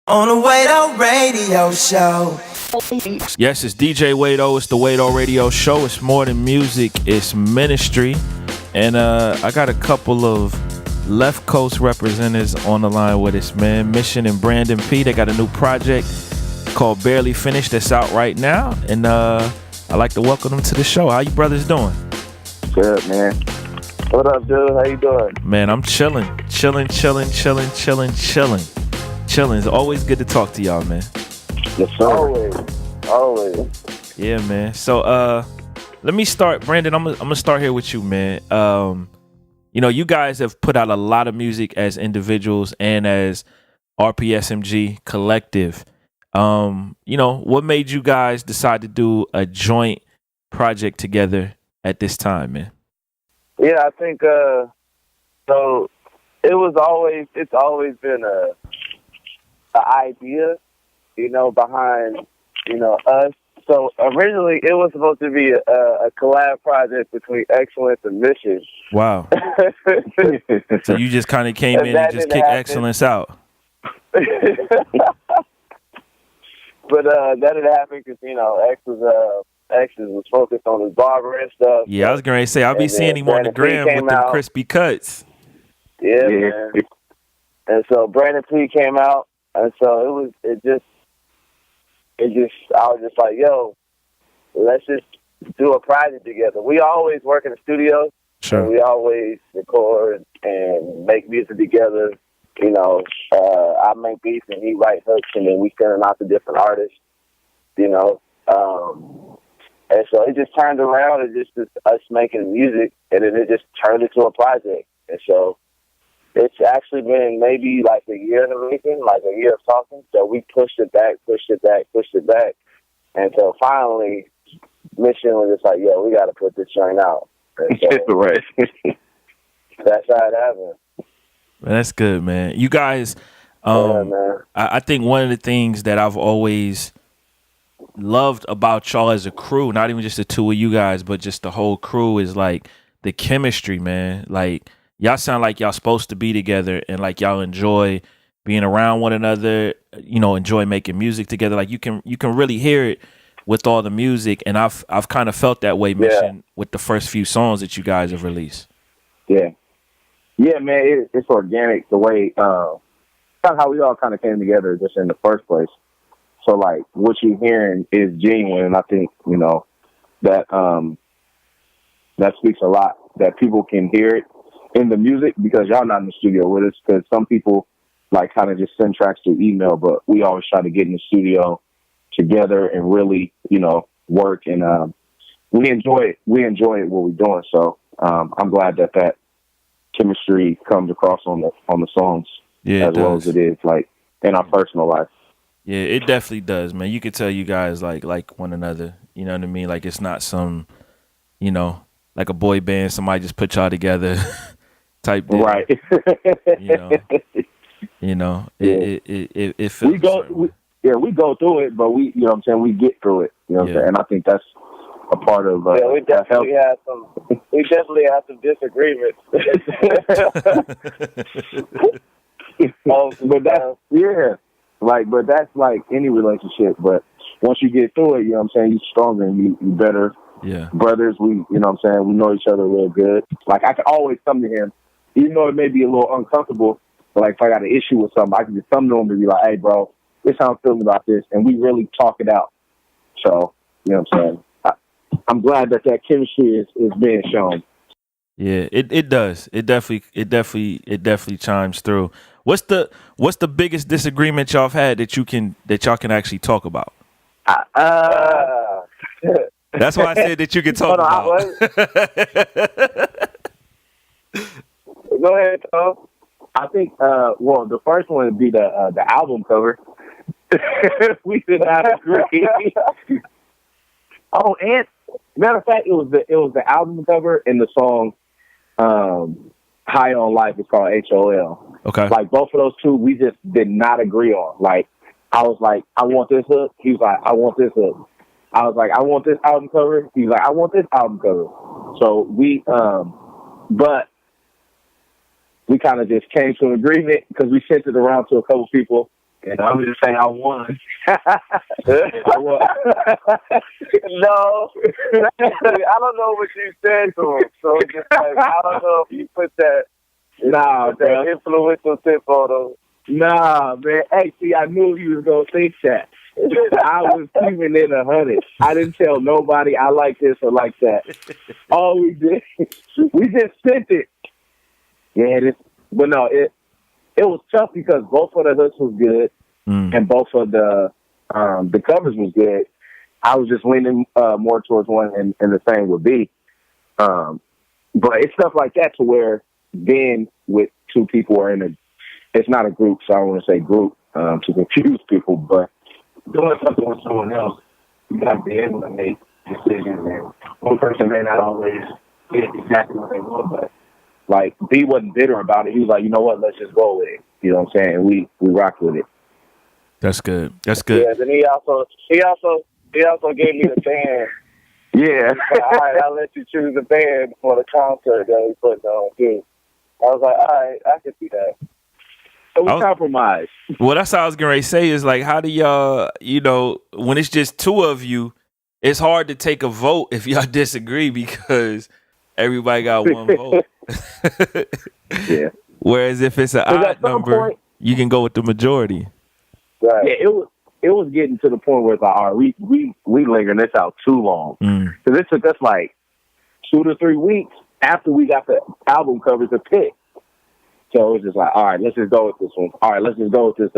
On the Wado Radio Show. Yes, it's DJ Wado. It's the Wado Radio Show. It's more than music. It's ministry. And I got a couple of left coast representatives on the line with us, man. Mission and BrvndonP. They got a new project called Barely Finished that's out right now. And I'd like to welcome them to the show. How you brothers doing? Good, man. What up, dude? How you doing? Man, I'm chilling. Chilling. It's always good to talk to y'all, man. Yes, sir. Always. Yeah, man. So let me start, Brvndon. I'm gonna start here with you, man. You know, you guys have put out a lot of music as individuals and as RPSMG collective. You know, what made you guys decide to do a joint project together at this time, man? Yeah, I think so it's always been a idea, you know, behind, you know, us. So originally it was supposed to be a collab project between Excellence and Mission. Wow. So you just kind of came in and just kicked Excellence out. But that didn't happen because, you know, X was focused on his barber and stuff. Yeah, I was going to say, I'll be seeing him on the gram with them crispy cuts. Yeah, man. And so BrvndonP came out, and so I was just like, yo, let's just do a project together. We always work in the studio. Sure. And we always record and make music together. You know, I make beats and he write hooks, and then we send them out to different artists, you know. And so it just turned around and just us making music, and then it just turned into a project. And so it's actually been maybe like a year in the making, like a year of talking. So we pushed it back. And so finally, Mission was just like, yo, we got to put this joint out. And so right. That's how it happened. Man, that's good, man. You guys, Man. I think one of the things that I've always loved about y'all as a crew, not even just the two of you guys, but just the whole crew, is like the chemistry, man. Like, y'all sound like y'all supposed to be together, and like y'all enjoy being around one another, you know, enjoy making music together. Like you can really hear it with all the music, and I've kind of felt that way, Mission, with the first few songs that you guys have released. Yeah, man, it's organic the way kind of how we all kind of came together just in the first place. So like what you're hearing is genuine, and I think, you know, that that speaks a lot, that people can hear it in the music, because y'all not in the studio with us, because some people like kind of just send tracks through email, but we always try to get in the studio together and really, you know, work, and we enjoy it what we're doing. So I'm glad that chemistry comes across on the songs, as well as it is like in our personal life. Yeah, it definitely does, man. You can tell you guys like one another. You know what I mean? Like it's not some, you know, like a boy band, somebody just put y'all together type deal. Right. You know, yeah. it feels we go through it, but we, you know what I'm saying, we get through it. You know what I'm saying? And I think that's a part of we definitely have some disagreements. But that's like any relationship. But once you get through it, you know what I'm saying, you're stronger and you better. Yeah. Brothers, we, you know what I'm saying, we know each other real good. Like I can always come to him, even though it may be a little uncomfortable, but like if I got an issue with something, I can just come to him and be like, hey bro, this is how I'm feeling about this, and we really talk it out. So, you know what I'm saying? I'm glad that chemistry is being shown. Yeah, it does. It definitely chimes through. What's the biggest disagreement y'all have had that y'all can actually talk about? That's why I said that you can talk about. Go ahead, Tom. I think the first one would be the album cover. We did not agree. Oh, and matter of fact, it was the album cover and the song High on Life is called HOL. Okay. Like both of those two we just did not agree on. Like I was like, I want this hook. He was like, I want this hook. I was like, I want this album cover. He was like, I want this album cover. So we but we kind of just came to an agreement because we sent it around to a couple people, And I'm just saying I won. I won. No, I don't know what you said to him. So it's just like, I don't know if you put that, that influential tip on him. Nah, man. Hey, see, I knew he was gonna think that. I was keeping it 100. I didn't tell nobody I like this or like that. All we did, we just sent it. Yeah, but no, it was tough because both of the hooks was good and both of the covers was good. I was just leaning more towards one, and the same would be. But it's stuff like that to where being with two people or it's not a group, so I don't want to say group to confuse people, but doing something with someone else, you got to be able to make decisions. And one person may not always get exactly what they want, but like B wasn't bitter about it. He was like, you know what, let's just go with it. You know what I'm saying? We rocked with it. That's good. That's good. Yeah, then he also gave me the band. Yeah. All right, I'll let you choose the band for the concert that we put on too. I was like, all right, I can see that. So we compromise. Well, that's how I was going to say is like, how do y'all, when it's just two of you, it's hard to take a vote if y'all disagree because everybody got one vote. Yeah. Whereas if it's an odd number, you can go with the majority. Right. Yeah, it was getting to the point where it's like, all right, we lingering this out too long. Because it took us like 2 to 3 weeks after we got the album covers to pick. So it's just like, all right, let's just go with this one. All right, let's just go with this.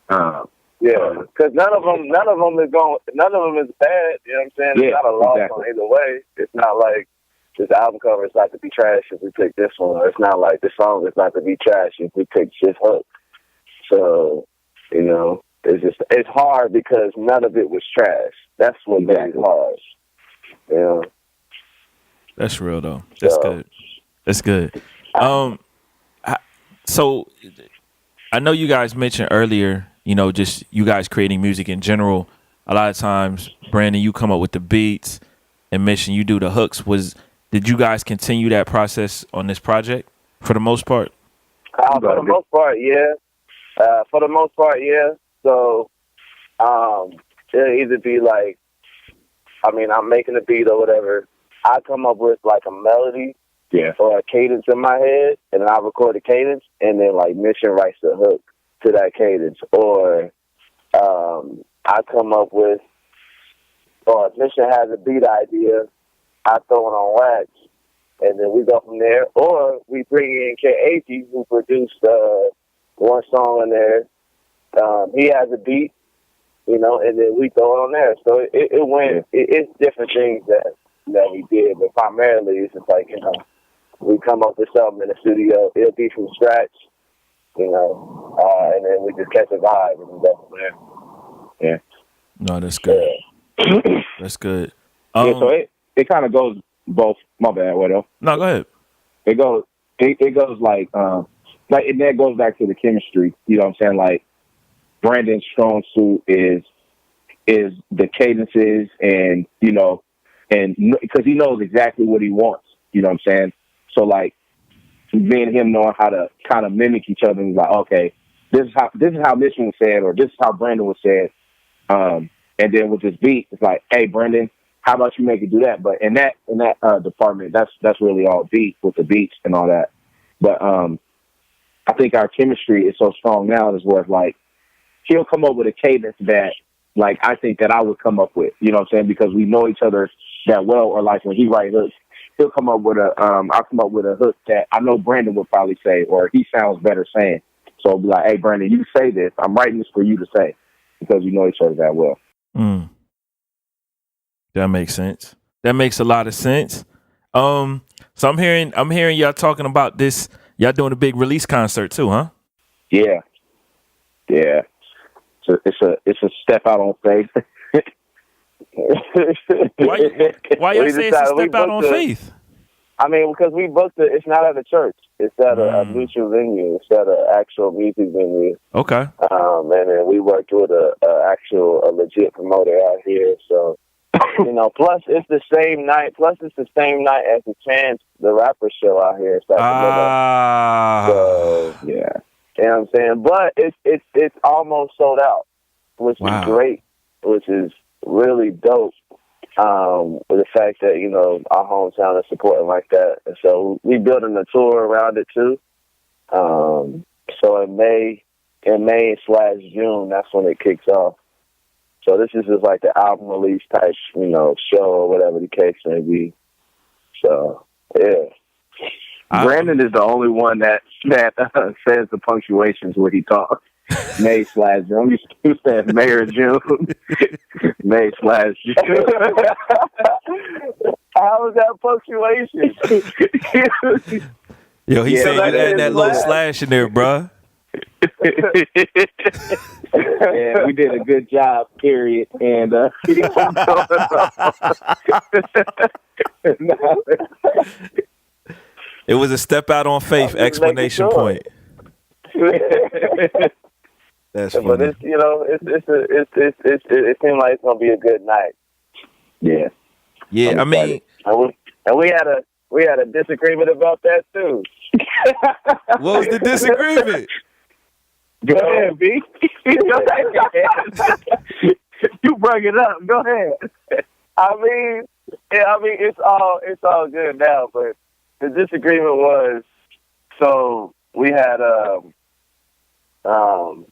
Yeah, because none of them is bad. You know what I'm saying? It's not a loss on either way. It's not like this album cover is not to be trash if we pick this one. Or it's not like the song is not to be trash if we pick this hook. So, it's hard because none of it was trash. That's what made it hard. Yeah. That's real though. That's good. That's good. So I know you guys mentioned earlier, just you guys creating music in general. A lot of times, Brandon, you come up with the beats, and Mission, you do the hooks. Did you guys continue that process on this project for the most part? For the most part, yeah. So it'll either be like, I'm making a beat or whatever. I come up with like a melody. Yeah. Or a cadence in my head, and then I record the cadence, and then like Mission writes the hook to that cadence. Or I come up with, or if Mission has a beat idea, I throw it on wax, and then we go from there. Or we bring in K80, who produced one song in there. He has a beat, and then we throw it on there. So it went. It's different things that we did, but primarily it's just like we come up with something in the studio. It'll be from scratch, and then we just catch a vibe and we go from there. Yeah. No, that's good. Yeah. That's good. So it kind of goes both. My bad, Widow. No, go ahead. It goes like and that goes back to the chemistry. You know what I'm saying? Like Brandon's strong suit is the cadences and because he knows exactly what he wants. You know what I'm saying? So like me and him knowing how to kind of mimic each other and like, okay, this is how Mission was said, or this is how Brandon was said. And then with this beat, it's like, hey Brandon, how about you make it do that? But in that department, that's really all beat with the beats and all that. But I think our chemistry is so strong now is where it's like he'll come up with a cadence that like I think that I would come up with. You know what I'm saying? Because we know each other that well, or like when he writes hooks, he'll come up with I'll come up with a hook that I know Brandon would probably say, or he sounds better saying. So I'll be like, hey, Brandon, you say this. I'm writing this for you to say because we know each other that well. That makes sense. That makes a lot of sense. So I'm hearing y'all talking about this. Y'all doing a big release concert too, huh? Yeah. Yeah. So it's a step out on faith. Why y'all say it's a step out on faith? Because we booked it. It's not at a church. It's at a neutral venue. It's at an actual music venue. Okay. And then we worked with a legit promoter out here. So, plus it's the same night. As the Chance, the rapper show out here. So, yeah. You know what I'm saying? But it's almost sold out, which is great, which is really dope. With the fact that, you know, our hometown is supporting like that. And so we building a tour around it too. So in May/June, that's when it kicks off. So this is just like the album release type, you know, show or whatever the case may be. So, yeah. Brandon is the only one that says the punctuations when he talks. May/June. You said May or June. May/June. How is that punctuation? Yo, he said you add that little slash in there, bruh. Yeah, we did a good job, period. And it was a step out on faith, explanation point. That's funny. But it's, you know, it seemed like it's gonna be a good night. Yeah. Yeah, I mean, and we had a disagreement about that too. What was the disagreement? Go ahead, B. You bring it up. Go ahead. I mean, it's all good now, but the disagreement was, so we had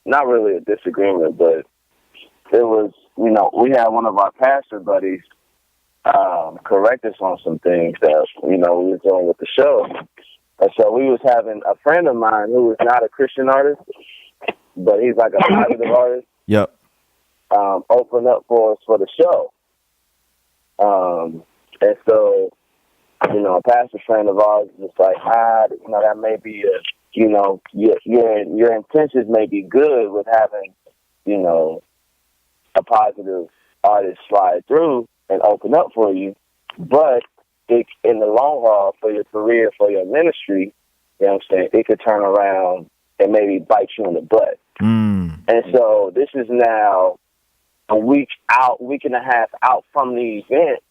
not really a disagreement, but it was, you know, we had one of our pastor buddies correct us on some things that, you know, we were doing with the show. And so we was having a friend of mine who is not a Christian artist, but he's like a positive artist. Yep. Open up for us for the show. And so, you know, a pastor friend of ours is just like, you know, that may be you know, your intentions may be good with having, you know, a positive artist slide through and open up for you, but it, in the long haul, for your career, for your ministry, you know what I'm saying, it could turn around and maybe bite you in the butt. And so this is now a week and a half out from the event.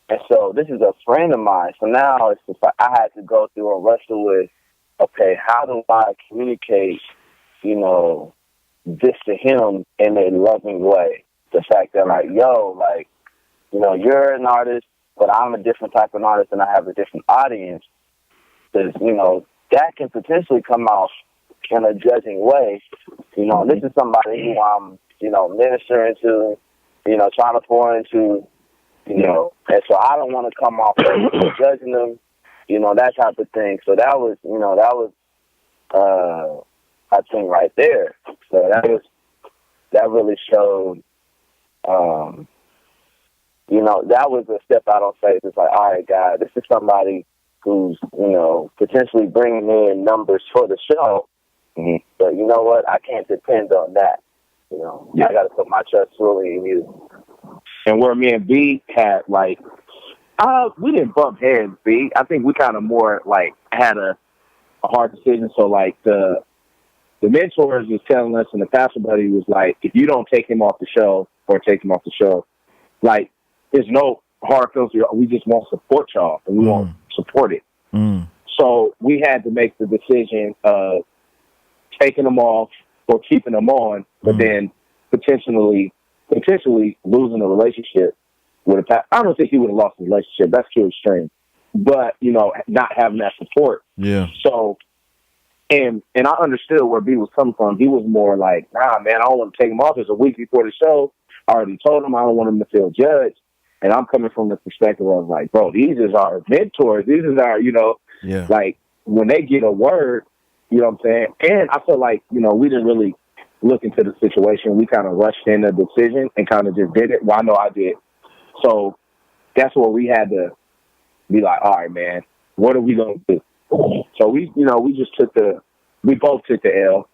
And so this is a friend of mine. So now it's just like I had to go through and wrestle with, okay, how do I communicate, you know, this to him in a loving way? The fact that, like, yo, like, you know, you're an artist, but I'm a different type of artist and I have a different audience. Because, you know, that can potentially come off in a judging way. You know, this is somebody who I'm, you know, ministering to, you know, trying to pour into, you know, and so I don't want to come off as judging them, you know, that type of thing. So that was, you know, I think right there. So that really showed, you know, that was a step out on faith. It's like, all right, God, this is somebody who's, you know, potentially bringing in numbers for the show. But you know what? I can't depend on that. You know, I got to put my trust fully in you. And where me and B had, like, we didn't bump heads, B. I think we kind of more, like, had a hard decision. So, like, the mentors was telling us, and the pastor buddy was like, if you don't take him off the show, like, there's no hard feelings. We just want to support y'all, and we won't support it. So we had to make the decision of taking them off or keeping them on, but then potentially losing a relationship with a pastor. I don't think he would have lost the relationship. That's too extreme. But, you know, not having that support. Yeah. So, and I understood where B was coming from. He was more like, nah, man, I don't want to take him off. It's a week before the show. I already told him I don't want him to feel judged. And I'm coming from the perspective of, like, bro, these is our mentors. These is our, you know, like, when they get a word, you know what I'm saying? And I feel like, you know, we didn't really look into the situation. We kind of rushed in the decision and kind of just did it. Well, I know I did. So that's where we had to be like, all right, man, what are we going to do? So we both took the L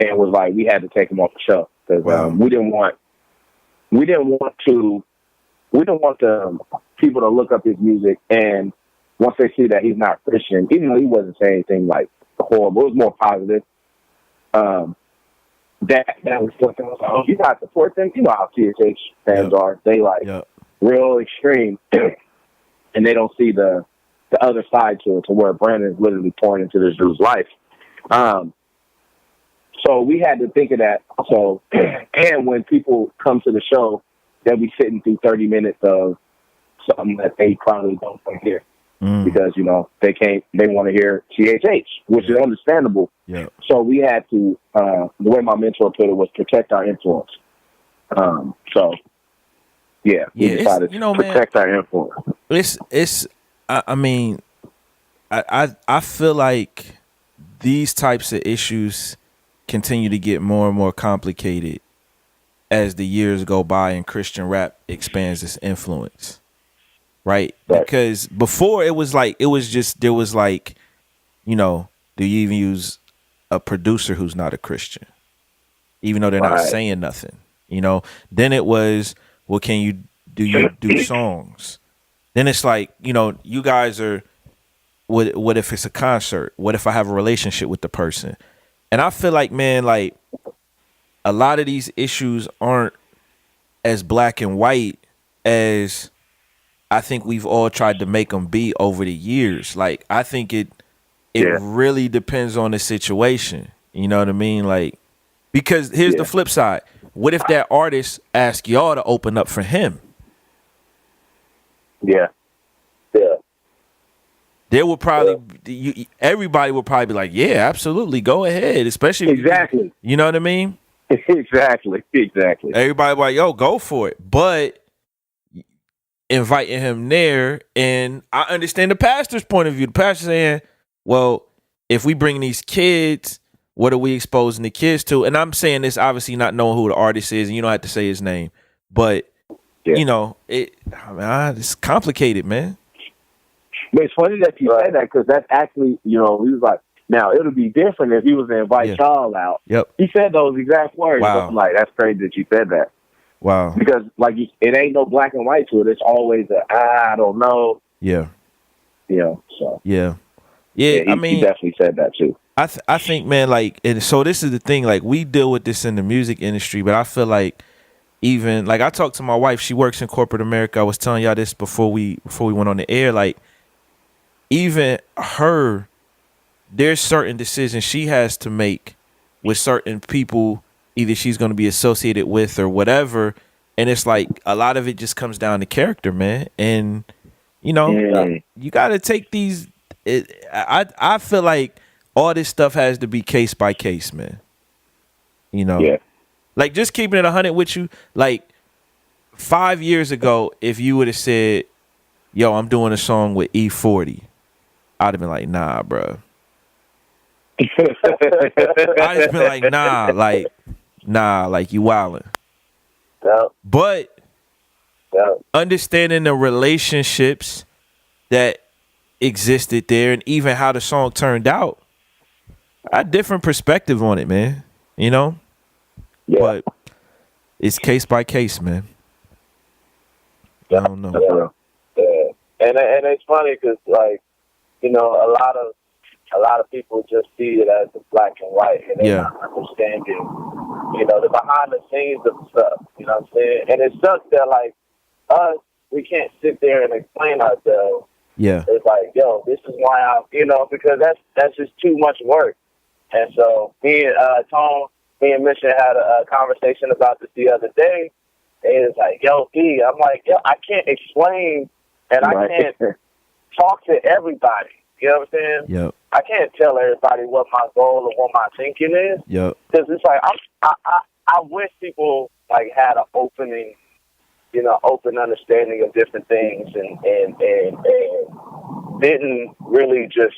and was like, we had to take him off the show because we didn't want the people to look up his music, and once they see that he's not Christian, even though he wasn't saying anything like horrible, it was more positive. That was something. I was like, oh, you not support them? You know how THH fans are. They like real extreme, and they don't see the other side to it, to where Brandon is literally pouring into this dude's life. So we had to think of that. So, and when people come to the show, they'll be sitting through 30 minutes of something that they probably don't want to hear because, you know, they want to hear CHH, which is understandable. Yeah. So we had to, the way my mentor put it was protect our influence. We decided to protect our influence. I mean, I feel like these types of issues continue to get more and more complicated as the years go by and Christian rap expands its influence. Right? Because before there was like, you know, do you even use a producer who's not a Christian? Even though they're not saying nothing, you know? Then it was, well, can you do songs? Then it's like, you know, you guys are, what if it's a concert? What if I have a relationship with the person? And I feel like, man, like a lot of these issues aren't as black and white as I think we've all tried to make them be over the years. Like, I think it really depends on the situation. You know what I mean? Like, because here's the flip side. What if that artist asks y'all to open up for him? Yeah. There will probably everybody will probably be like, yeah, absolutely, go ahead. Especially exactly. You know what I mean? Exactly. Everybody like, yo, go for it. But inviting him there, and I understand the pastor's point of view. The pastor saying, well, if we bring these kids, what are we exposing the kids to? And I'm saying this obviously not knowing who the artist is, and you don't have to say his name. But you know, it's complicated, man. But it's funny that you said that because that's actually, you know, he was like, now it'll be different if he was to invite y'all out. Yep. He said those exact words. Wow. I'm like, that's crazy that you said that. Wow. Because like it ain't no black and white to it. It's always I don't know. Yeah. You know. So. Yeah. I mean, he definitely said that too. I think, man, like, and so this is the thing. Like, we deal with this in the music industry, but I feel like even like I talked to my wife. She works in corporate America. I was telling y'all this before we went on the air. Like, even her, there's certain decisions she has to make with certain people, either she's going to be associated with or whatever. And it's like a lot of it just comes down to character, man. And, you know, you got to take these. I feel like all this stuff has to be case by case, man. You know, like just keeping it 100 with you. Like 5 years ago, if you would have said, yo, I'm doing a song with E40, I'd have been like, nah, bro. I'd have been like, nah, like you wildin'. But understanding the relationships that existed there and even how the song turned out, I had a different perspective on it, man. You know? But it's case by case, man. I don't know. And it's funny because, like, you know, a lot of people just see it as the black and white, and they're not understanding, you know, the behind the scenes of stuff. You know what I'm saying? And it sucks that, like, us, we can't sit there and explain ourselves. Yeah. It's like, yo, this is why I'm, you know, because that's just too much work. And so me and Mission had a conversation about this the other day, and it's like, yo, E, I'm like, yo, I can't explain, and I can't talk to everybody. You know what I'm saying? Yep. I can't tell everybody what my goal or what my thinking is. Yep. Because it's like I wish people like had an opening, you know, open understanding of different things, and didn't really just,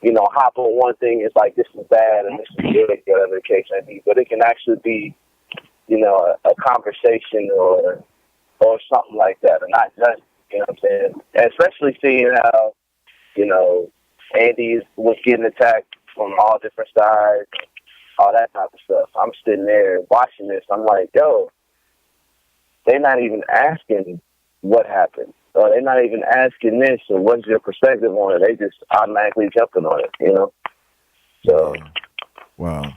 you know, hop on one thing. It's like this is bad and this is good, whatever the case may be. But it can actually be, you know, a conversation or something like that, and not just, you know what I'm saying? And especially seeing how, you know, Andy was getting attacked from all different sides, all that type of stuff. I'm sitting there watching this. I'm like, yo, they're not even asking what happened. Or they're not even asking this or what's your perspective on it. They just automatically jumping on it, you know? So. Wow.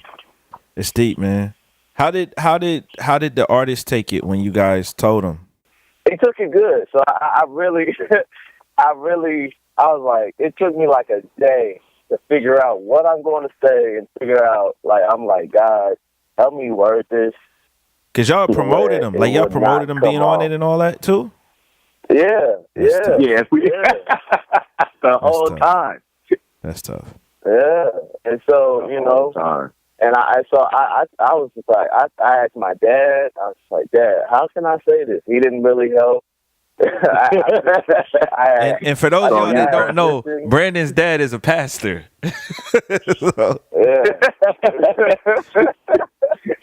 It's deep, man. How did the artist take it when you guys told him? He took it good. So I really, I was like, it took me like a day to figure out what I'm going to say and figure out, like, I'm like, God, help me word this. Cause y'all promoted him, like y'all promoted him being on it and all that too. Yeah, That's tough. Yeah, the whole tough. time. That's tough. Yeah, and so you know, and I was just like, I asked my dad. I was like, Dad, how can I say this? He didn't really help. And for those of y'all that don't know, Brandon's dad is a pastor. So. Yeah.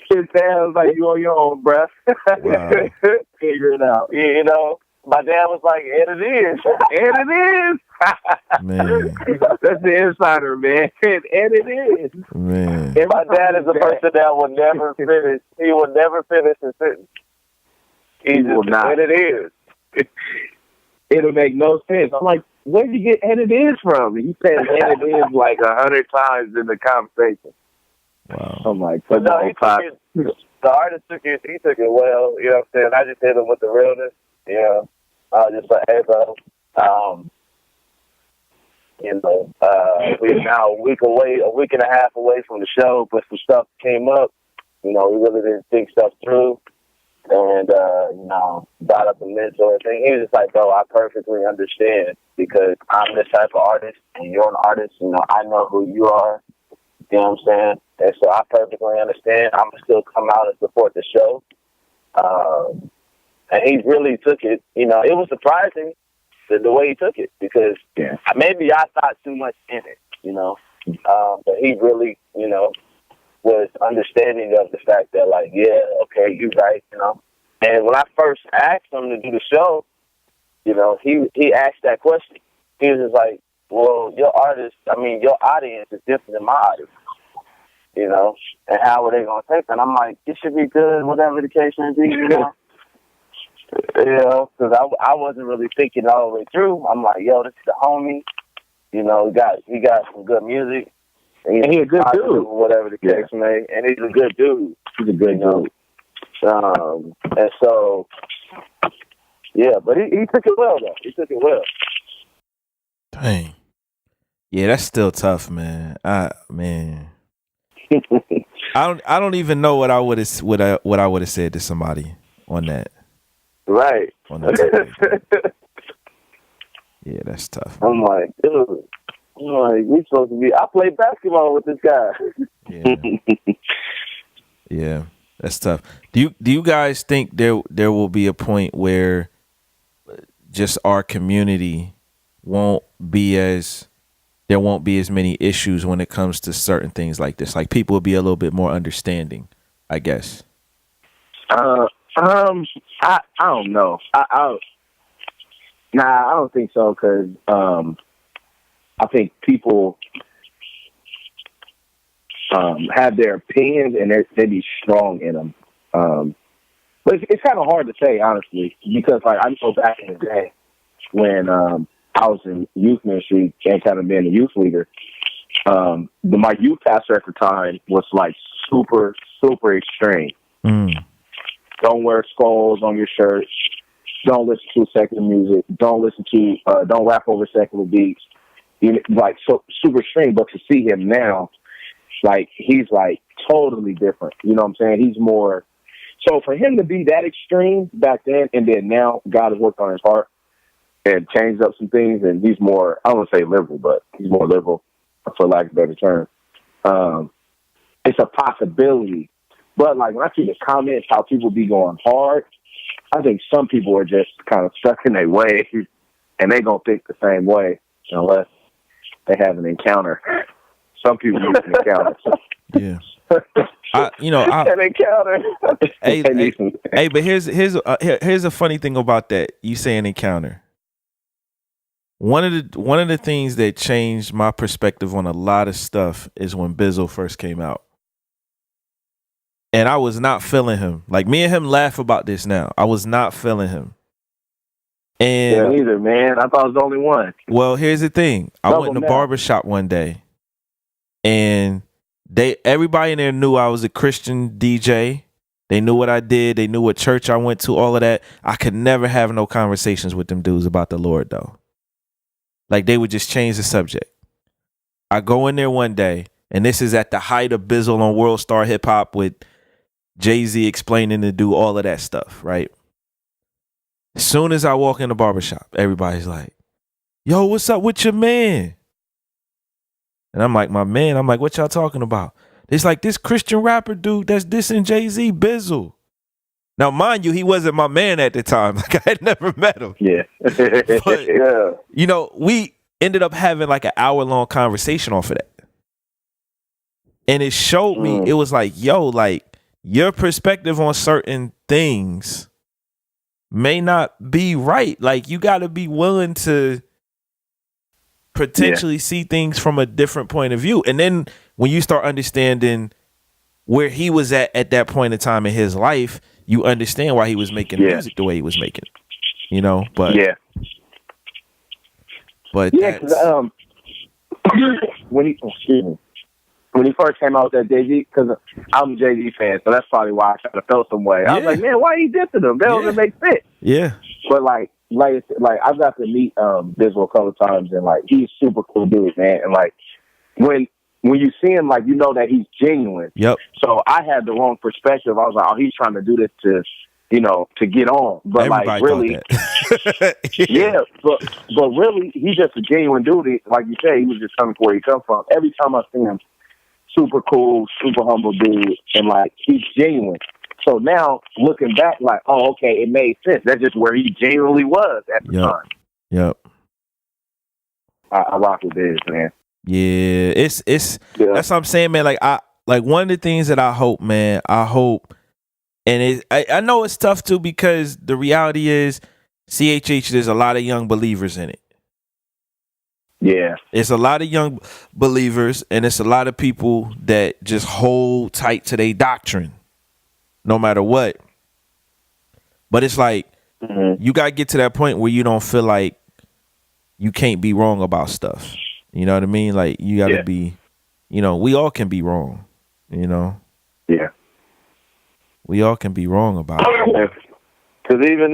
His dad was like, you on your own, bruh. Wow. Figure it out. You know, my dad was like, and it is. And it is. Man. That's the insider, man. And it is. Man. And my dad is a person that will never finish. He will never finish a sentence. He will not. And it is. It'll make no sense. I'm like, where did you get and it is from? And he said and it is like 100 times in the conversation. Wow. I'm like, but no, the artist took it. He took it well. You know what I'm saying? I just hit him with the realness. You know, just like, hey, bro. You know, we're now a week and a half away from the show, but some stuff came up. You know, we really didn't think stuff through. And, you know, brought up the mentor thing. He was just like, bro, I perfectly understand because I'm this type of artist and you're an artist. You know, I know who you are. You know what I'm saying? And so I perfectly understand. I'm going to still come out and support the show. And he really took it. You know, it was surprising the way he took it because maybe I thought too much in it, you know. But he really, you know, was understanding of the fact that, like, yeah, okay, you're right, you know. And when I first asked him to do the show, you know, he asked that question. He was just like, well, your audience is different than my audience, you know, and how are they going to take it? And I'm like, it should be good, whatever the case may be, you know. You know, because I wasn't really thinking all the way through. I'm like, yo, this is the homie. You know, he got some good music. And he's a good dude. Whatever the case may. And he's a good dude. He's a good dude. And so, yeah, but he took it well, though. He took it well. Dang. Yeah, that's still tough, man. Man. I don't even know what I would have said to somebody on that. Right. On that yeah, that's tough. I'm like, dude. We supposed to be. I played basketball with this guy. Yeah. Yeah, that's tough. Do you guys think there will be a point where just our community won't be as many issues when it comes to certain things like this? Like people will be a little bit more understanding, I guess. I don't know. I don't think so because I think people have their opinions and they be strong in them. But it's kind of hard to say, honestly, because like I go back in the day when I was in youth ministry and kind of being a youth leader. My youth pastor at the time was like super, super extreme. Don't wear skulls on your shirt. Don't listen to secular music. Don't rap over secular beats. Like so super extreme. But to see him now, like he's like totally different. You know what I'm saying? He's more. So for him to be that extreme back then, and then now God has worked on his heart and changed up some things, and he's more. I don't want to say liberal, but he's more liberal, for lack of a better term. It's a possibility. But like when I see the comments, how people be going hard, I think some people are just kind of stuck in their way, and they don't think the same way unless they have an encounter. Some people need an encounter. Yeah. An encounter. Hey, but here's a funny thing about that. You say an encounter. One of the things that changed my perspective on a lot of stuff is when Bizzle first came out. And I was not feeling him. Like, me and him laugh about this now. I was not feeling him. And yeah, neither, man. I thought I was the only one. Well, here's the thing. I went in the barbershop one day, and everybody in there knew I was a Christian DJ. They knew what I did. They knew what church I went to, all of that. I could never have no conversations with them dudes about the Lord, though. Like, they would just change the subject. I go in there one day, and this is at the height of Bizzle on World Star Hip Hop with Jay-Z explaining to do all of that stuff, right? As soon as I walk in the barbershop, everybody's like, yo, what's up with your man? And I'm like, my man? I'm like, what y'all talking about? It's like this Christian rapper dude that's dissing Jay-Z, Bizzle. Now, mind you, he wasn't my man at the time. Like, I had never met him. Yeah. But, Yeah. you know, we ended up having like an hour-long conversation off of that. And it showed me, it was like, yo, like, your perspective on certain things may not be right. Like, you got to be willing to potentially see things from a different point of view. And then when you start understanding where he was at that point in time in his life, you understand why he was making music the way he was making, you know. But but cause, when he first came out with that Jay-Z, because I'm a Jay-Z fan, so that's probably why I kind of felt some way. I was like, man, why he dissing him? That doesn't make sense. Yeah. But like I've got to meet Bizzle a couple of times, and like he's super cool dude, man. And like when you see him, like you know that he's genuine. Yep. So I had the wrong perspective. I was like, oh, he's trying to do this to, you know, to get on. But everybody like really, yeah. But really, he's just a genuine dude. Like you said, he was just coming from where he come from. Every time I see him, super cool, super humble dude, and like he's genuine. So now looking back, like, oh, okay, it made sense. That's just where he genuinely was at the time. Yep. I rock with this, man. Yeah, it's that's what I'm saying, man. Like one of the things that I hope, man, and I know it's tough too, because the reality is CHH, there's a lot of young believers in it. Yeah. It's a lot of young believers, and it's a lot of people that just hold tight to their doctrine no matter what. But it's like, you got to get to that point where you don't feel like you can't be wrong about stuff. You know what I mean? Like, you got to be, you know, we all can be wrong, you know? Yeah. We all can be wrong about it. Because even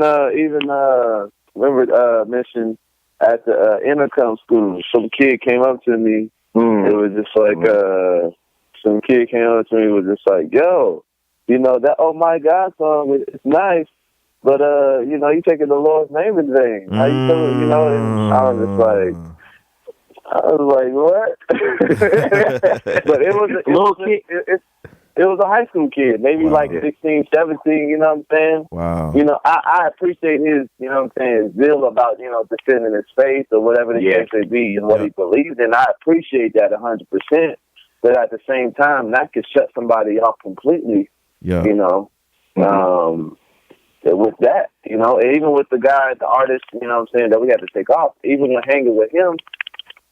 remember mentioned at the intercom school, some kid came up to me. It was just like some kid came up to me, was just like, yo, you know, that Oh My God song, it's nice, but you know, you taking the Lord's name in vain. How you feeling? You know, and I was like, what? But it was a little kid. It was a high school kid, maybe like 16, 17, you know what I'm saying? Wow. You know, I appreciate his, you know what I'm saying, zeal about, you know, defending his faith or whatever the case may be and what he believes in. I appreciate that 100%. But at the same time, that could shut somebody off completely, you know, with that, you know, even with the guy, the artist, you know what I'm saying, that we had to take off, even when hanging with him,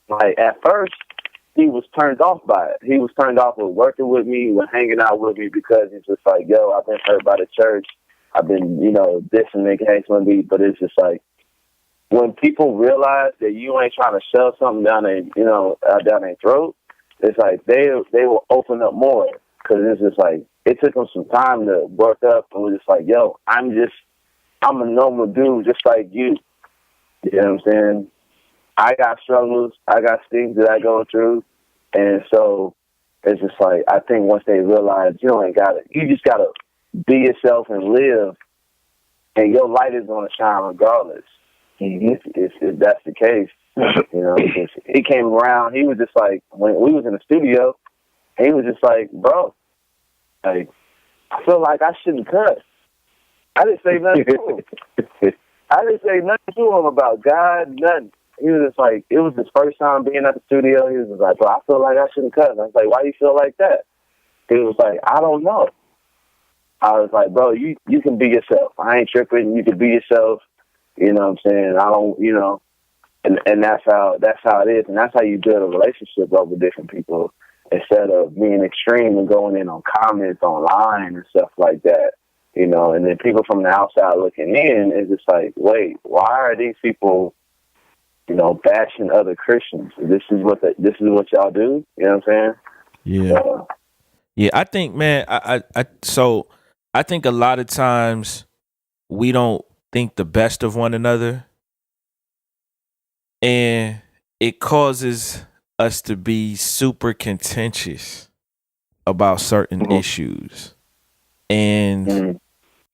like at first, he was turned off by it. He was turned off with working with me, with hanging out with me, because he's just like, yo, I've been hurt by the church. I've been, you know, dissing the case with me. But it's just like, when people realize that you ain't trying to shove something down their, you know, down their throat, it's like they will open up more. Because it's just like, it took them some time to work up, and we're just like, yo, I'm a normal dude just like you. You know what I'm saying? I got struggles. I got things that I go through. And so it's just like, I think once they realize you just got to be yourself and live, and your light is going to shine regardless. If that's the case, you know, he came around, he was just like, when we was in the studio, he was just like, bro, like, I feel like I shouldn't cuss. I didn't say nothing to him. I didn't say nothing to him about God, nothing. He was just like, it was his first time being at the studio. He was just like, bro, I feel like I shouldn't cuss. I was like, why do you feel like that? He was like, I don't know. I was like, bro, you can be yourself. I ain't tripping. You can be yourself. You know what I'm saying? I don't, you know, and that's how it is. And that's how you build a relationship up with different people, instead of being extreme and going in on comments online and stuff like that. You know, and then people from the outside looking in is just like, wait, why are these people, you know, bashing other Christians? This is what y'all do. You know what I'm saying? Yeah. Yeah, I think, man, so I think a lot of times we don't think the best of one another, and it causes us to be super contentious about certain issues. And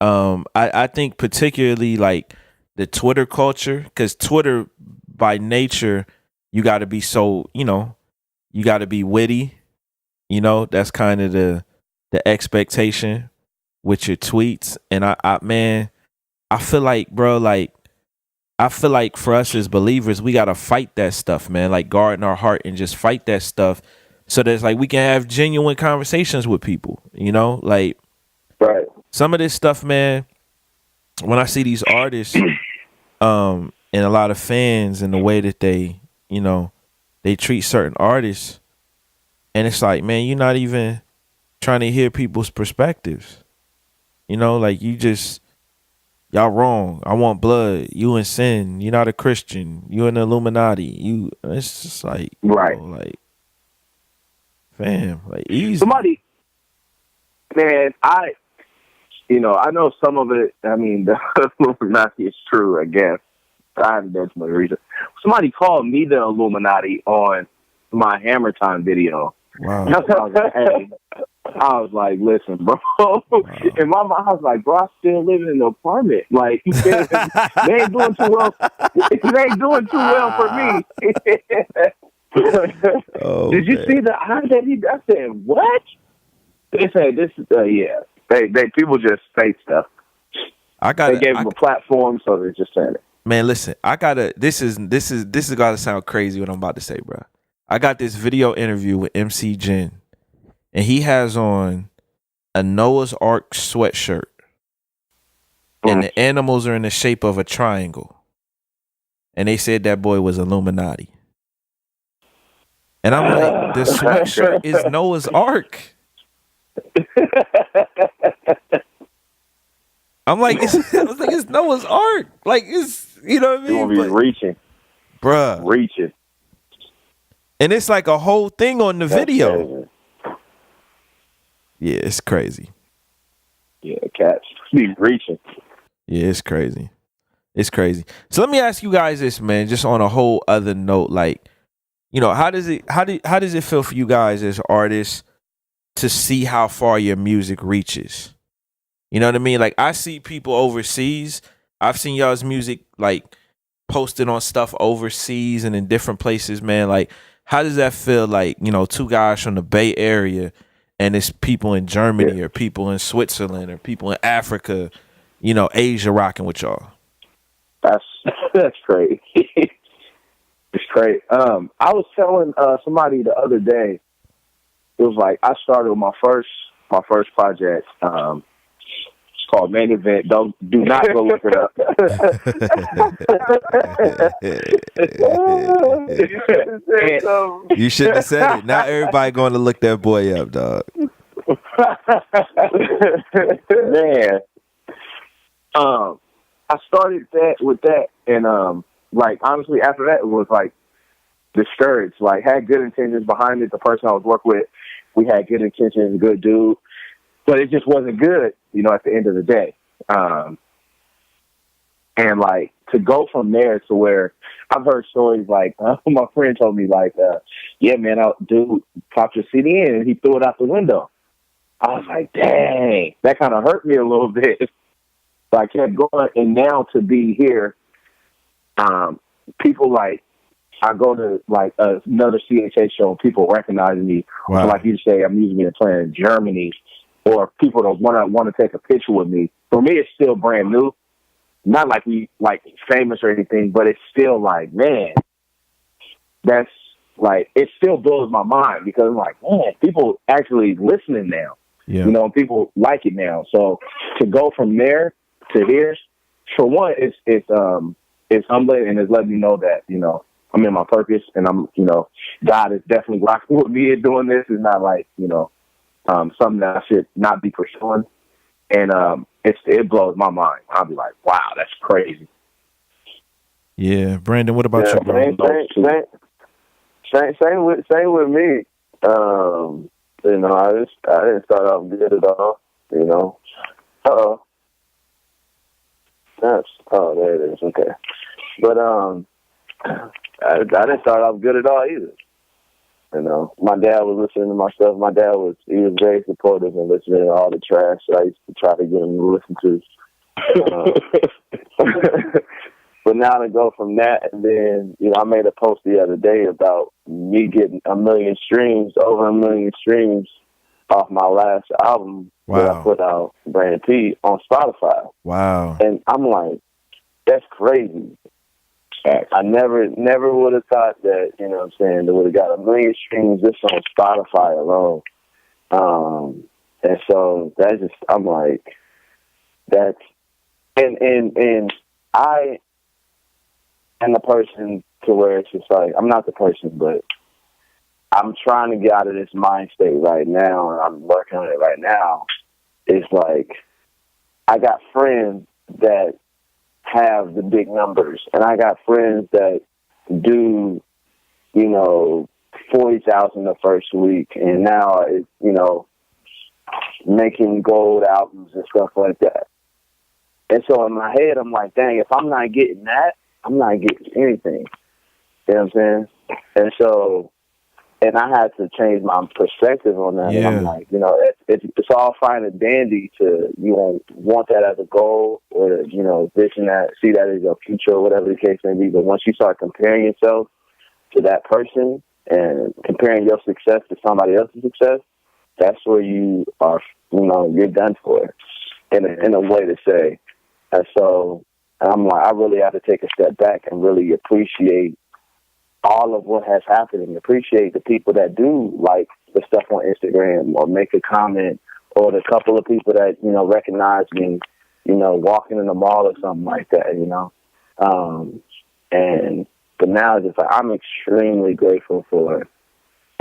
I think particularly like the Twitter culture, because Twitter by nature, you got to be so, you got to be witty. That's kind of the expectation with your tweets. And man, I feel like, bro, like, I feel like for us as believers, we got to fight that stuff, man. Like guard in our heart and just fight that stuff so that it's like we can have genuine conversations with people, like Right. some of this stuff, man, when I see these artists, and a lot of fans and the way that they, they treat certain artists, and it's like, man, you're not even trying to hear people's perspectives. Like y'all wrong. I want blood. You in sin. You're not a Christian. You in the Illuminati. It's just like, Right. like, fam, like easy. Somebody, man, I know some of it. I mean, the Illuminati is true, I guess. I haven't done some research. Somebody called me the Illuminati on my Hammer Time video. Wow. I was like, listen, bro. Wow. In my mind, I was like, bro, I still live in an apartment. Like, they ain't doing too well. They ain't doing too well for me. Did you see the eye that I said, what? They said this is yeah. They people just say stuff. They gave them a platform, so they're just saying it. Man, listen, this is gotta sound crazy what I'm about to say, bro. I got this video interview with MC Jen, and he has on a Noah's Ark sweatshirt, and the animals are in the shape of a triangle, and they said that boy was Illuminati. And I'm like, the sweatshirt is Noah's Ark. I'm like, it's Noah's Ark. Like, it's, you know what I mean? You want to be reaching. Bruh. Reaching. And it's like a whole thing on the video. Crazy. Yeah, it's crazy. Yeah, cats be reaching. Yeah, it's crazy. It's crazy. So let me ask you guys this, man, just on a whole other note, like, how does it feel for you guys as artists to see how far your music reaches? You know what I mean? Like, I see people overseas. I've seen y'all's music like posted on stuff overseas and in different places, man. Like, how does that feel? Like, two guys from the Bay Area, and it's people in Germany or people in Switzerland or people in Africa, Asia rocking with y'all. That's great. It's great. I was telling somebody the other day. It was like I started with my first project. It's called Main Event. Do not go look it up. You shouldn't have said it. Now everybody going to look that boy up, dog. Man, I started with that, and like honestly, after that, it was like discouraged. Like had good intentions behind it. The person I was working with, we had good intentions, good dude, but it just wasn't good. At the end of the day, and like to go from there to where I've heard stories like my friend told me like, yeah, man, dude popped your CD in and he threw it out the window. I was like, dang, that kind of hurt me a little bit. So I kept going, and now to be here, people like, I go to like another CHA show, people recognizing me. Wow. Or like you say, I'm using me to play in Germany, or people that want to take a picture with me. For me, it's still brand new. Not like we like famous or anything, but it's still like, man, that's like, it still blows my mind because I'm like, man, people actually listening now. Yeah. People like it now. So to go from there to here, for one, it's humbling, and it's letting me know that, I'm in my purpose, and I'm, God is definitely rocking with me and doing this. It's not like, something that I should not be pursuing. And it blows my mind. I'll be like, wow, that's crazy. Yeah. Brandon, what about you, bro? Same with me. I didn't start off good at all. There it is. Okay, but I didn't start off good at all either. You know, my dad was listening to my stuff. My dad he was very supportive and listening to all the trash that I used to try to get him to listen to. But now to go from that, and then, you know, I made a post the other day about me getting over 1 million streams off my last album that I put out, BrvndonP, on Spotify. Wow. And I'm like, that's crazy. I never would have thought that, you know what I'm saying, that would have got 1 million streams just on Spotify alone. And so that's just, I'm like, that's, and I am the person to where it's just like, I'm not the person, but I'm trying to get out of this mind state right now, and I'm working on it right now. It's like, I got friends that have the big numbers, and I got friends that do, you know, 40,000 the first week, and now it's, you know, making gold albums and stuff like that. And so in my head, I'm like, dang, if I'm not getting that, I'm not getting anything. You know what I'm saying? And so, and I had to change my perspective on that. Yeah. And I'm like, you know, it's all fine and dandy to, you know, want that as a goal or, you know, vision that, see that as your future or whatever the case may be. But once you start comparing yourself to that person and comparing your success to somebody else's success, that's where you are, you know, you're done for, in a way to say. And so I'm like, I really have to take a step back and really appreciate all of what has happened and appreciate the people that do like the stuff on Instagram or make a comment, or the couple of people that, you know, recognize me, you know, walking in the mall or something like that, you know. But now it's just like, I'm extremely grateful for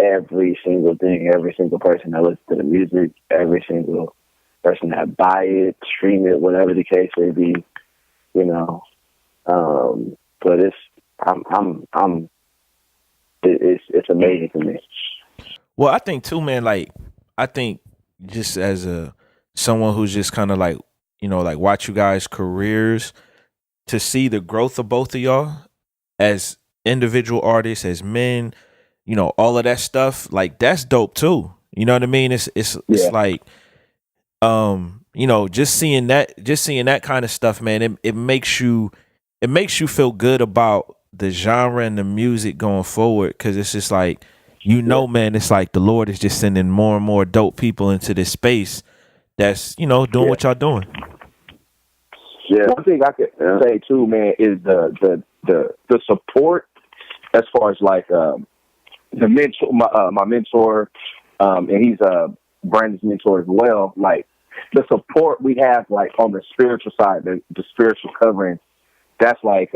every single thing, every single person that listens to the music, every single person that buy it, stream it, whatever the case may be, you know. But it's amazing to me. Well, I think too, man, like, I think just as someone who's just kind of like, you know, like watch you guys' careers, to see the growth of both of y'all as individual artists, as men, you know, all of that stuff, like, that's dope too. You know what I mean? It's like, you know, just seeing that kind of stuff, man, it makes you feel good about the genre and the music going forward, because it's just like, you know, man, it's like the Lord is just sending more and more dope people into this space that's, you know, doing what y'all doing. Yeah, one thing I could say too, man, is the support as far as like the mentor, my mentor, and he's Brandon's mentor as well. Like the support we have, like on the spiritual side, the spiritual covering, that's like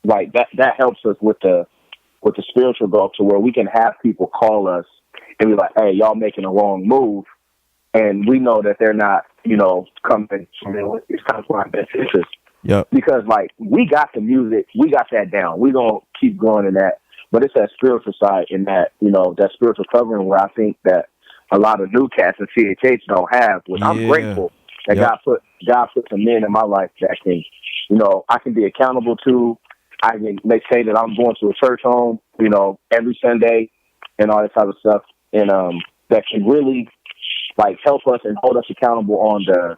that helps us with the spiritual goal, to where we can have people call us and be like, hey, y'all making a wrong move. And we know that they're not, you know, coming from it's kind of for our best interest. Yep. Because, like, we got the music, we got that down. We're going to keep going in that. But it's that spiritual side in that, you know, that spiritual covering where I think that a lot of new cats in CHH don't have, which I'm grateful that God put some men in my life that can, you know, I can be accountable to. I can say that I'm going to a church home, you know, every Sunday and all that type of stuff. And that can really, like, help us and hold us accountable on the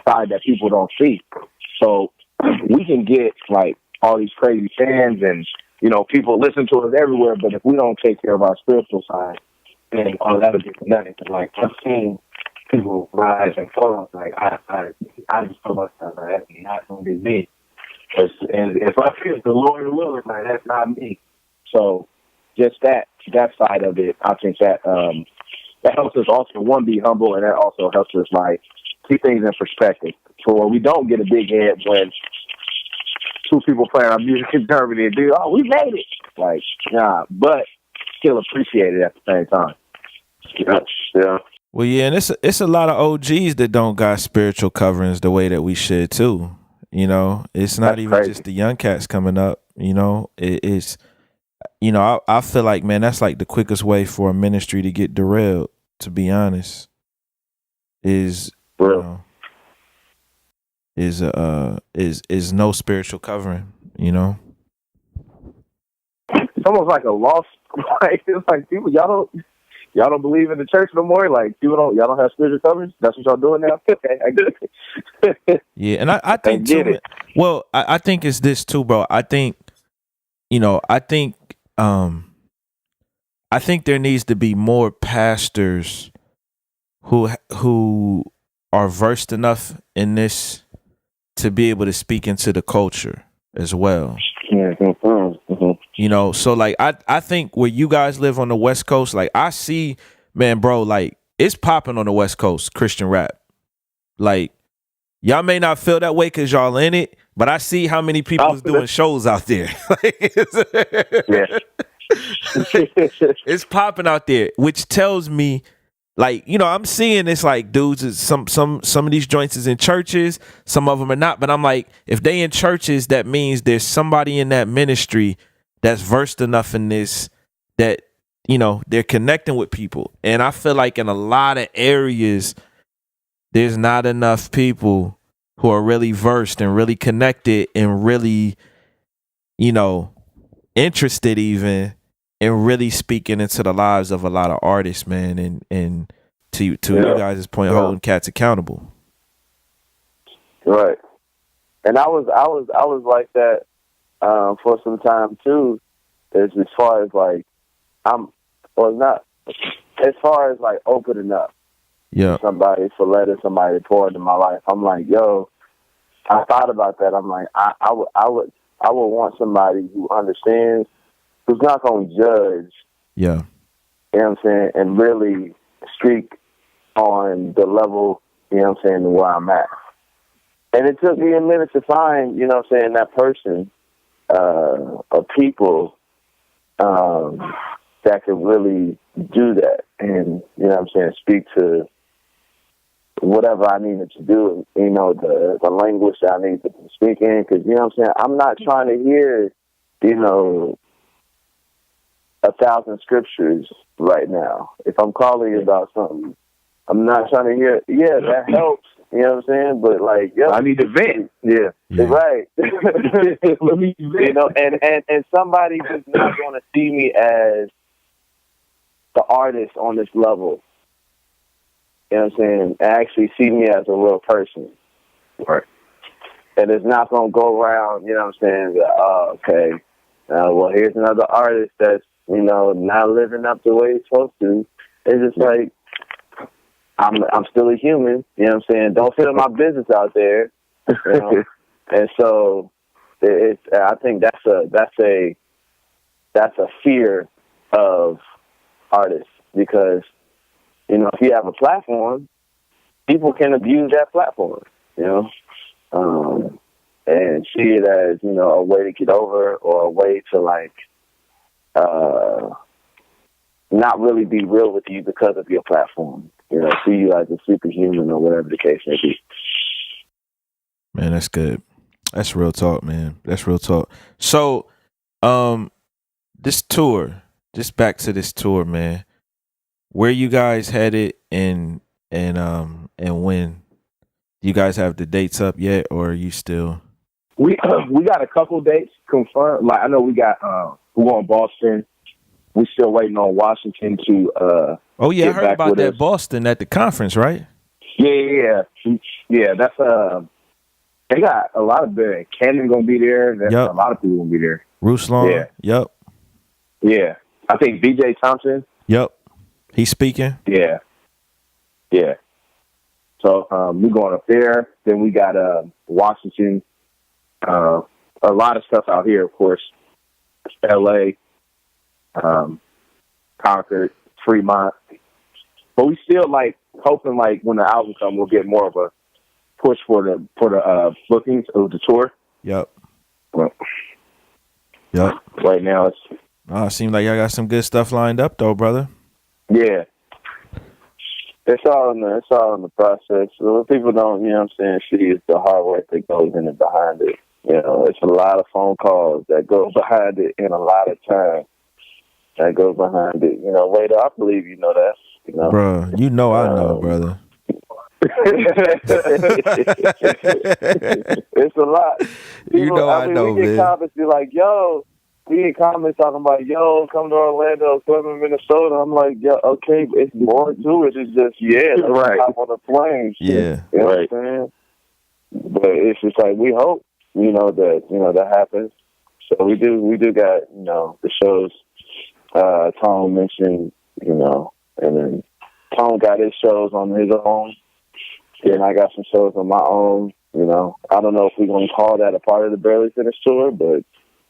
side that people don't see. So we can get, like, all these crazy fans and, you know, people listen to us everywhere, but if we don't take care of our spiritual side, then all that would be for nothing. Like, I've seen people rise and fall. Like, I just told myself, like, that's not going to be me. And if I feel the Lord will, it's like, that's not me. So just that side of it, I think that helps us also, one, be humble, and that also helps us, like, keep things in perspective. So where we don't get a big head when two people playing our music in Germany and do, oh, we made it. Like, nah, but still appreciate it at the same time. Yeah. Well, yeah, and it's a lot of OGs that don't got spiritual coverings the way that we should too. You know, it's not even crazy. Just the young cats coming up. You know, it's, you know, I feel like, man, that's like the quickest way for a ministry to get derailed. To be honest, is is no spiritual covering. You know. almost like a lost. Like it's like people y'all don't believe in the church no more. Like y'all don't have spiritual coverage. That's what y'all doing now. Okay, I get it. Yeah, and I think get too. it. Well, I think it's this too, bro. I think I think there needs to be more pastors who are versed enough in this to be able to speak into the culture as well. So like I think where you guys live on the West Coast, like I see, man, bro, like it's popping on the West Coast, Christian rap. Like y'all may not feel that way because y'all in it, but I see how many people is doing shows out there. It's popping out there, which tells me, like, I'm seeing this, like, dudes, some of these joints is in churches, some of them are not, but I'm like, if they in churches, that means there's somebody in that ministry that's versed enough in this that, they're connecting with people. And I feel like in a lot of areas, there's not enough people who are really versed and really connected and really, interested even in really speaking into the lives of a lot of artists, man, and to you guys' point, holding cats accountable. Right. And I was like that for some time too. As far as like not as far as like opening up. Yeah. Somebody for letting somebody pour into my life. I'm like, yo, I thought about that. I'm like, I would want somebody who understands, who's not going to judge. Yeah. You know what I'm saying? And really speak on the level, where I'm at. And it took me a minute to find, that person, of people, that could really do that. And, speak to whatever I needed to do, the language that I need to speak in. Because, I'm not trying to hear, 1,000 scriptures right now. If I'm calling you about something, I'm not trying to hear, that helps, but like, I need to vent. Yeah. Right. Let me vent. And somebody who's not going to see me as the artist on this level. Actually see me as a real person. Right. And it's not going to go around, oh, okay. Well, here's another artist that's, not living up the way he's supposed to. It's just like, I'm still a human, Don't fill my business out there. And so I think that's a fear of artists, because if you have a platform, people can abuse that platform, and see it as, a way to get over, or a way to like, not really be real with you because of your platform, see you as a superhuman or whatever the case may be. Man, that's good. That's real talk, man. That's real talk. So, this tour, just back to this tour, man. Where you guys headed, and when? Do you guys have the dates up yet, or are you still? We got a couple dates confirmed. Like I know we got we're going to Boston. We still waiting on Washington to Oh yeah, I heard about that us. Boston at the conference, right? Yeah. That's they got a lot of the Cannon gonna be there. Yep. A lot of people gonna be there. Ruslan. Yeah. Yep. Yeah. I think BJ Thompson. Yep. He's speaking. Yeah. So we're going up there. Then we got Washington. A lot of stuff out here, of course. LA, Concord, Fremont. But we still like hoping like when the album comes, we'll get more of a push for the bookings of the tour. Yep. Well, Yep. right now it's Seems like y'all got some good stuff lined up though, brother. Yeah. It's all in the process. What people don't, see is the hard work that goes in it behind it. It's a lot of phone calls that go behind it, and a lot of time that goes behind it. Later, I believe you know that. Bro, I know, brother. It's a lot. People, I know, we get man. comments be like, yo, we in comments talking about, yo, come to Orlando, come to Minnesota. I'm like, yeah, okay, but it's more to it. It's just, let's right. hop on the plane. Yeah. You know Right. what I'm saying? But it's just like, we hope, that happens. So we do got, the shows, Tom mentioned, and then Tom got his shows on his own. And I got some shows on my own. I don't know if we're going to call that a part of the Barely Finished tour, but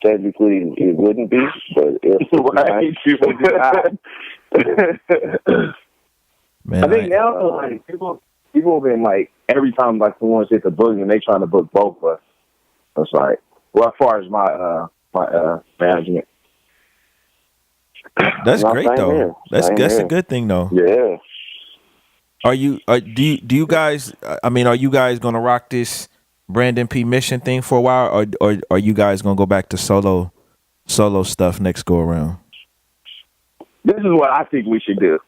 technically it wouldn't be. But it's Right. Man, I think now, like, people have been like, every time like someone's hit the booking, they trying to book both of us. It's like, well, as far as my management. that's No, great same though. here. That's Same a here. good thing though. Yeah. Do you guys? I mean, are you guys gonna rock this BrvndonP mission thing for a while, or are you guys gonna go back to solo stuff next go around? This is what I think we should do.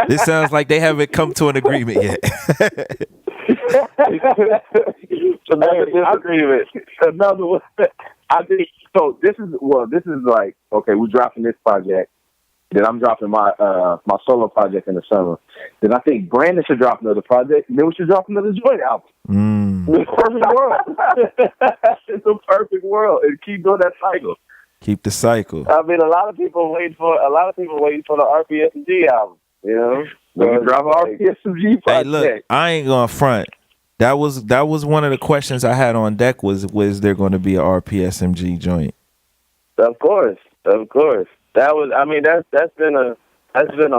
This sounds like they haven't come to an agreement yet. Another one. I think so. This is like, okay, we're dropping this project. Then I'm dropping my my solo project in the summer. Then I think Brandon should drop another project. Then we should drop another joint album. It's a perfect world. It's a perfect world, and keep doing that cycle. Keep the cycle. I mean, a lot of people waiting for the RPSMG album. We can drop our RPSMG project. Hey, look, I ain't gonna front. That was one of the questions I had on deck. Was there going to be a RPSMG joint? Of course. That was. I mean, that's been a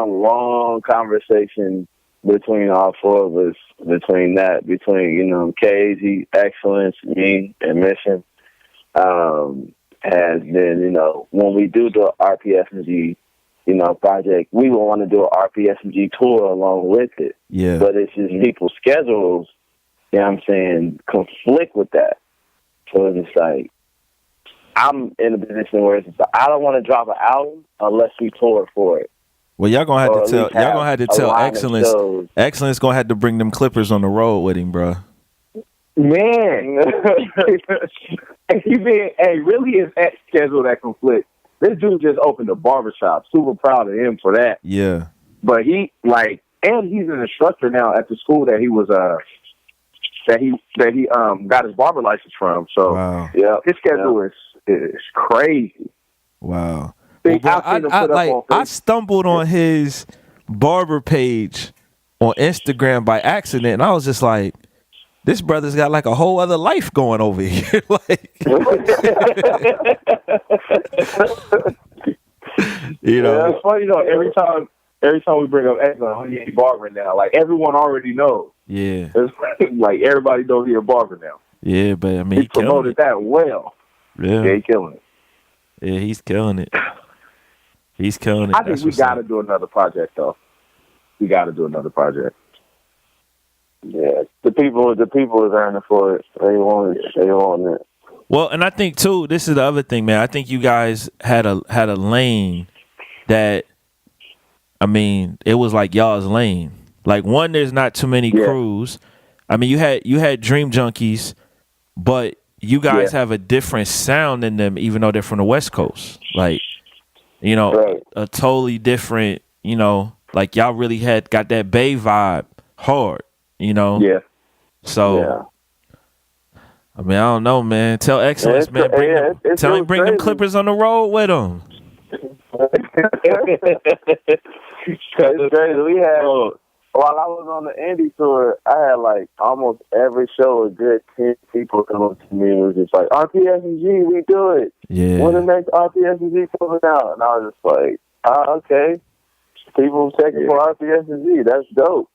long conversation between all four of us. Between KZ, Excellence, me, and Mission. And then when we do the RPSMG, project, we will want to do an RPSMG tour along with it. Yeah. But it's just people's schedules, conflict with that. So it's just like, I'm in a position where it's just like, I don't want to drop an album unless we tour for it. Well, y'all gonna have to tell line of Excellence. shows. Excellence gonna have to bring them Clippers on the road with him, bro. Man, really is that schedule that conflict. This dude just opened a barbershop. Super proud of him for that. Yeah. But he's an instructor now at the school that he was that he got his barber license from. So Wow. yeah, his schedule is crazy. Wow. See, Well, bro, I stumbled on his barber page on Instagram by accident, and I was just like, this brother's got like a whole other life going over here. Like, Yeah, it's funny though. Every time we bring up Excellence, he's barbering now. Like everyone already knows. yeah, It's like everybody knows he's a barber now. yeah, but I mean, He promoted that well. Yeah, Yeah, he's killing it. yeah, he's killing it. He's killing it. I think we got to do another project though. We got to do another project. Yeah, the people is earning for it. They want it. Well, and I think too, this is the other thing, man. I think you guys had a lane that, I mean, it was like y'all's lane. Like, one, there's not too many crews. I mean, you had Dream Junkies, but you guys have a different sound in them, even though they're from the West Coast. Like, Right. a totally different, like y'all really got that Bay vibe hard, Yeah. So, I mean, I don't know, man. Tell Excellence, man. Tell him bring them Clippers on the road with him. It's crazy. We had, while I was on the Indie tour, I had like almost every show a good 10 people come up to me and was just like, RPSMG, we do it. Yeah. When the next RPSMG coming out? And I was just like, okay. People checking for RPSMG. That's dope.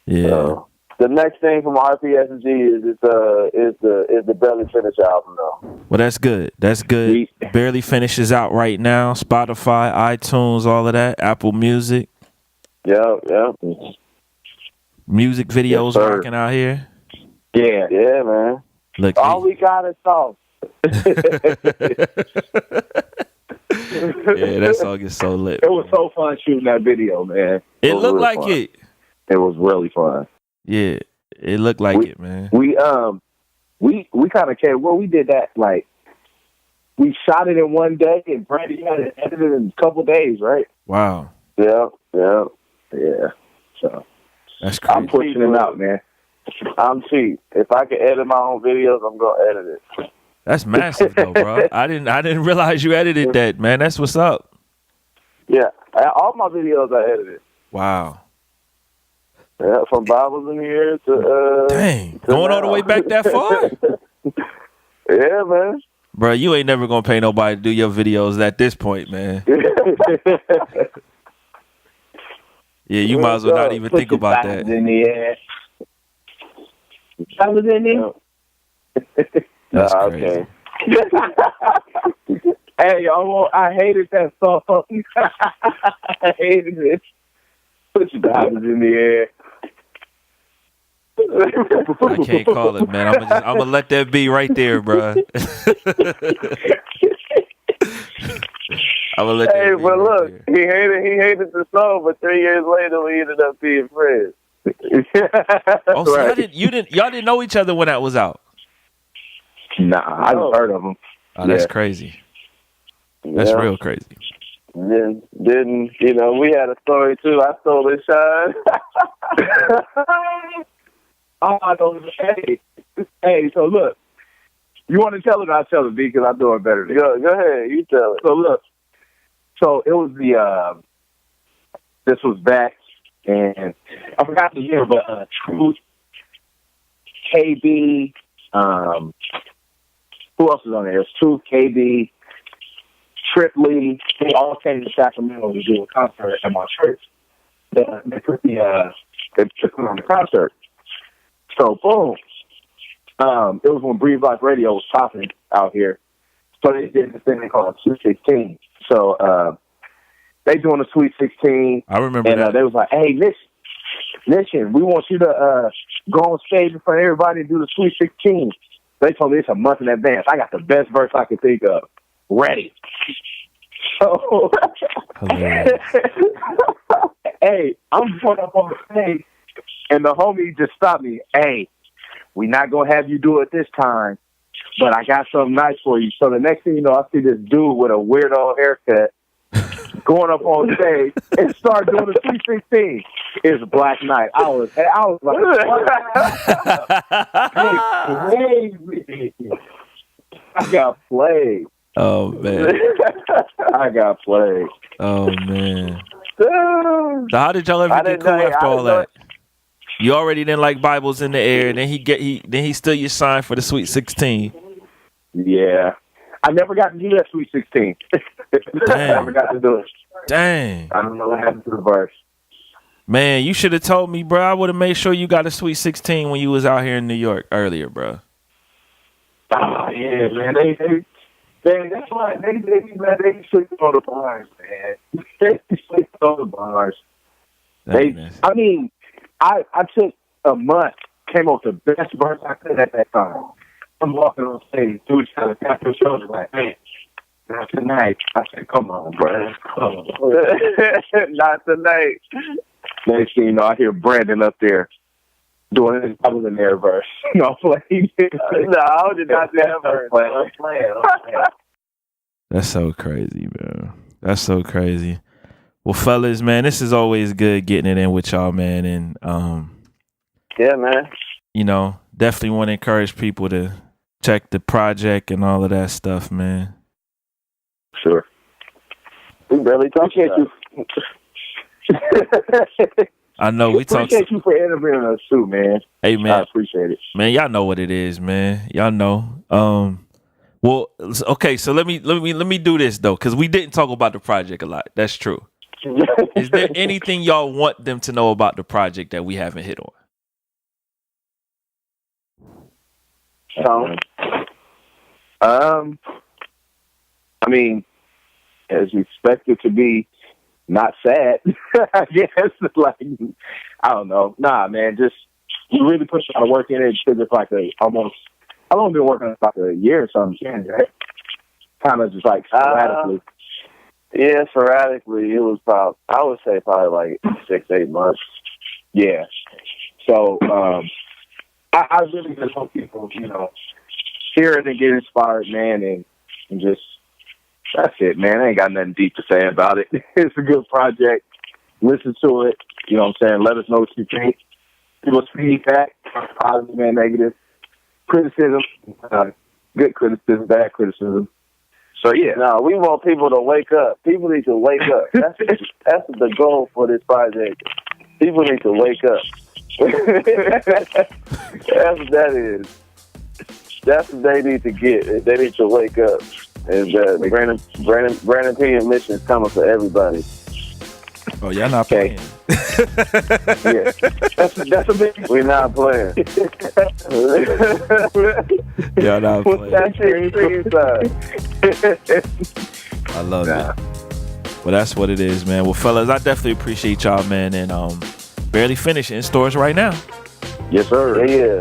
Yeah. So, the next thing from RPSMG is the Barely Finished album, though. Well, that's good. That's good. Barely Finishes out right now. Spotify, iTunes, all of that. Apple Music. Yeah. Music videos rocking out here. Yeah, man. Look, all we got is songs. Yeah, that song is so lit. It was so fun shooting that video, man. It looked really like fun. it. It was really fun. Yeah, it looked like it, man. We we kind of came. Well, we did that like we shot it in one day, and Brandy had it edited in a couple days, right? Wow. Yeah. So That's crazy. I'm pushing it out, man. I'm cheap. If I can edit my own videos, I'm gonna edit it. That's massive though, bro. I didn't realize you edited that, man. That's what's up. Yeah, all my videos I edited. Wow. Yeah, from Bibles in the Air to Dang. to Going now. all the way back that far? Yeah, man. Bro, you ain't never gonna pay nobody to do your videos at this point, man. Yeah, you might as well not even think about that. In the air. I was in there. That's okay. Hey, I hated that song. I hated it. Put your diamonds in the air. I can't call it, man. I'm gonna let that be right there, bro. I'm gonna let that Hey, be but right look, there. he hated the song, but 3 years later we ended up being friends. Oh, so Right. y'all didn't know each other when that was out. Nah, I just heard of them. Oh, that's crazy. That's real crazy. Then we had a story too. I stole his shine. Oh, I don't. Hey, so look, you want to tell it? I'll tell it, B, because I'm doing better than you. Go ahead, you tell it. So look, so it was this was back, and I forgot the year, but Truth, KB, who else was on there? It was Truth, KB, Tripley. They all came to Sacramento to do a concert at my church. They put on the concert. So boom, it was when Brvndon Radio was popping out here. So they did this thing they called Sweet 16. So they doing a Sweet 16. I remember and that. they was like, "Hey, listen, we want you to go on stage in front of everybody and do the Sweet 16." They told me it's a month in advance. I got the best verse I could think of ready. So, hey, I'm going up on the stage, and the homie just stopped me. Hey, we not gonna have you do it this time, but I got something nice for you. So the next thing you know, I see this dude with a weirdo haircut going up on stage and start doing the 316. It's Black Knight. I was like, crazy. I got played. Oh man. I got played. Oh man. So how did y'all ever get cool after all that? You already didn't like Bibles in the Air, then he still your sign for the Sweet 16. Yeah. I never got to do that Sweet 16. I never got to do it. Dang. I don't know what happened to the verse. Man, you should have told me, bro. I would have made sure you got a Sweet 16 when you was out here in New York earlier, bro. Oh, yeah, man. That's why they sleep on the bars, man. They sleep on the bars. I mean, I took a month, came up with the best verse I could at that time. I'm walking on stage, dude trying to tap his shoulder like, "Man, not tonight." I said, "Come on, bro. Come on." Not tonight. Next thing you know, I hear Brvndon up there doing his Bible in there verse. No, playing. No, I did not do that verse. I'm playing. That's so crazy, man. That's so crazy. Well, fellas, man, this is always good getting it in with y'all, man. And yeah, man. You know, definitely want to encourage people to check the project and all of that stuff, man. Sure. We barely talk to you. I know we talk. Appreciate you for interviewing us too, man. Hey, man, I appreciate it, man. Y'all know what it is, man. Y'all know. Well, okay. So let me do this though, because we didn't talk about the project a lot. That's true. Is there anything y'all want them to know about the project that we haven't hit on? I mean, as expected to be not sad, I guess. Like, I don't know. Nah, man, just really put a lot of work in it because it's like I've only been working on about a year or something, right? Kind of just like sporadically. Yeah, sporadically. It was about, I would say probably like 6-8 months. Yeah. So, I really just hope people, hear it and get inspired, man, and just, that's it, man. I ain't got nothing deep to say about it. It's a good project. Listen to it. You know what I'm saying? Let us know what you think. Give us feedback, positive and negative. Criticism, good criticism, bad criticism. So, yeah. No, we want people to wake up. People need to wake up. That's the goal for this project. People need to wake up. That's what that is. That's what they need to get. They need to wake up. And Brvndon P admission is coming for everybody. Oh, y'all not playing. Yeah, that's a big. We're not playing. Y'all not playing. That shit inside. I love it. Well, that's what it is, man. Well, fellas, I definitely appreciate y'all, man. And Barely Finished in stores right now. Yes, sir. Yeah.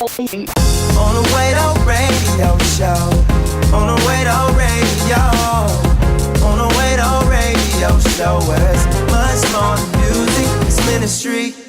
On the Brvndon radio show. On the Brvndon radio. On the Brvndon radio show. Where it's much more than music, it's ministry.